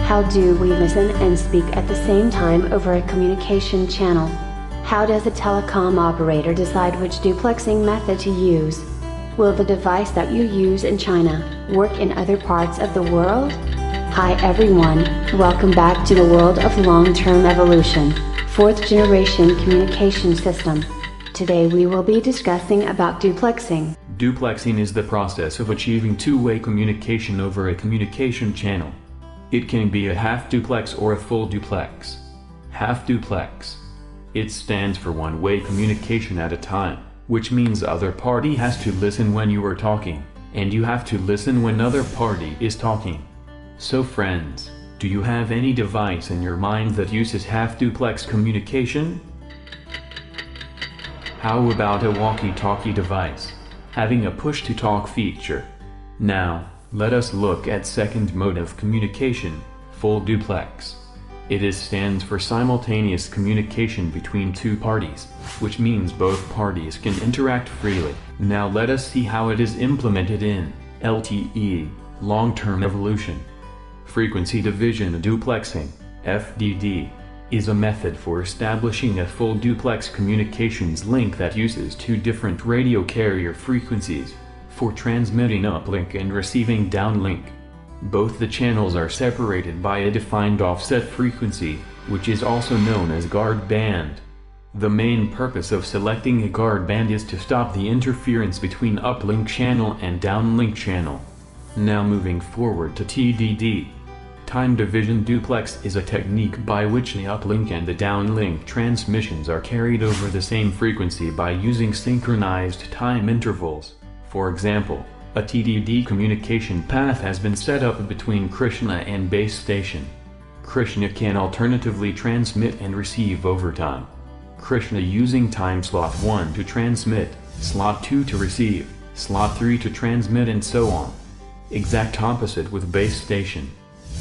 How do we listen and speak at the same time over a communication channel? How does a telecom operator decide which duplexing method to use? Will the device that you use in China work in other parts of the world? Hi everyone, welcome back to the world of long-term evolution, 4th generation communication system. Today we will be discussing about duplexing. Duplexing is the process of achieving two-way communication over a communication channel. It can be a half duplex or a full duplex. Half duplex. It stands for one-way communication at a time, which means other party has to listen when you are talking, and you have to listen when other party is talking. So friends, do you have any device in your mind that uses half duplex communication? How about a walkie-talkie device, having a push-to-talk feature? Now, let us look at second mode of communication, full duplex. It stands for simultaneous communication between two parties, which means both parties can interact freely. Now let us see how it is implemented in LTE, long-term evolution. Frequency division duplexing, FDD, is a method for establishing a full duplex communications link that uses two different radio carrier frequencies for transmitting uplink and receiving downlink. Both the channels are separated by a defined offset frequency, which is also known as guard band. The main purpose of selecting a guard band is to stop the interference between uplink channel and downlink channel. Now moving forward to TDD. Time division duplex is a technique by which the uplink and the downlink transmissions are carried over the same frequency by using synchronized time intervals. For example, a TDD communication path has been set up between Krishna and base station. Krishna can alternatively transmit and receive over time. Krishna using time slot 1 to transmit, slot 2 to receive, slot 3 to transmit and so on. Exact opposite with base station.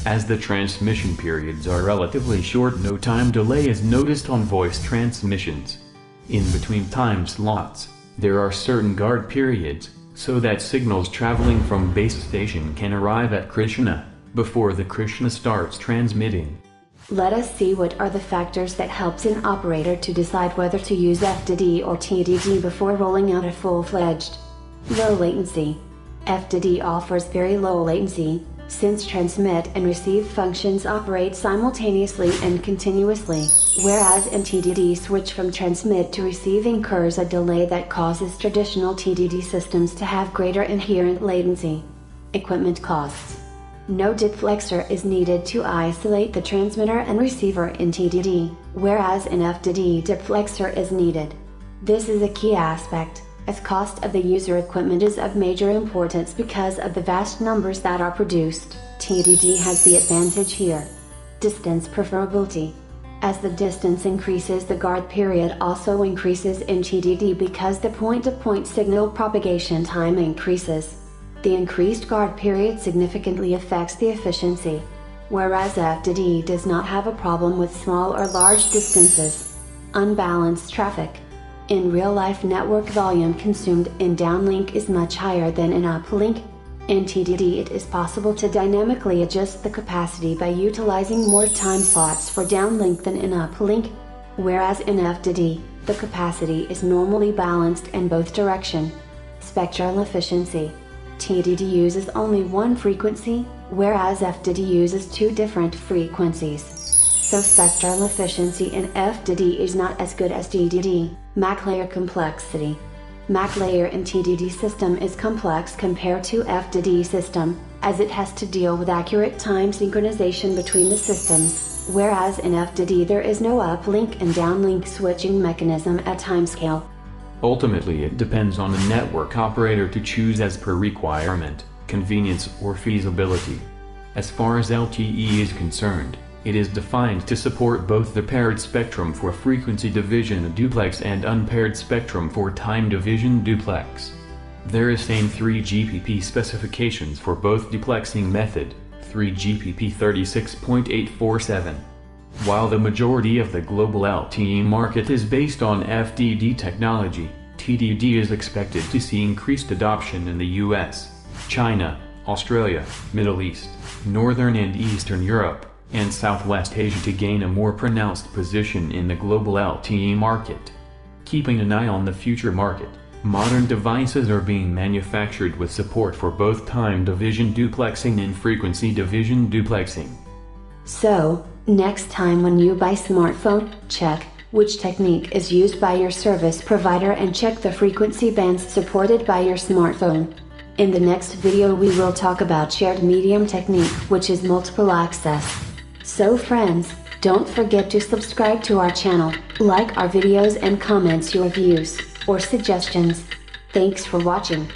As the transmission periods are relatively short, no time delay is noticed on voice transmissions. In between time slots, there are certain guard periods, so that signals traveling from base station can arrive at Krishna before the Krishna starts transmitting. Let us see what are the factors that helps an operator to decide whether to use FDD or TDD before rolling out a full-fledged. Low latency. FDD offers very low latency, since transmit and receive functions operate simultaneously and continuously, whereas in TDD switch from transmit to receive incurs a delay that causes traditional TDD systems to have greater inherent latency. Equipment costs. No duplexer is needed to isolate the transmitter and receiver in TDD, whereas in FDD duplexer is needed. This is a key aspect, as cost of the user equipment is of major importance because of the vast numbers that are produced. TDD has the advantage here. Distance preferability. As the distance increases, the guard period also increases in TDD because the point-to-point signal propagation time increases. The increased guard period significantly affects the efficiency, whereas FDD does not have a problem with small or large distances. Unbalanced traffic. In real-life, network volume consumed in downlink is much higher than in uplink. In TDD it is possible to dynamically adjust the capacity by utilizing more time slots for downlink than in uplink, whereas in FDD, the capacity is normally balanced in both direction. Spectral efficiency. TDD uses only one frequency, whereas FDD uses two different frequencies. So spectral efficiency in FDD is not as good as TDD. MAC layer complexity. MAC layer in TDD system is complex compared to FDD system, as it has to deal with accurate time synchronization between the systems, whereas in FDD there is no uplink and downlink switching mechanism at timescale. Ultimately it depends on the network operator to choose as per requirement, convenience or feasibility. As far as LTE is concerned, it is defined to support both the paired spectrum for frequency division duplex and unpaired spectrum for time division duplex. There is same 3GPP specifications for both duplexing method, 3GPP 36.847. While the majority of the global LTE market is based on FDD technology, TDD is expected to see increased adoption in the US, China, Australia, Middle East, Northern and Eastern Europe, and Southwest Asia to gain a more pronounced position in the global LTE market. Keeping an eye on the future market, modern devices are being manufactured with support for both time division duplexing and frequency division duplexing. So, next time when you buy smartphone, check which technique is used by your service provider and check the frequency bands supported by your smartphone. In the next video we will talk about shared medium technique, which is multiple access. So friends, don't forget to subscribe to our channel, like our videos and comments your views or suggestions. Thanks for watching.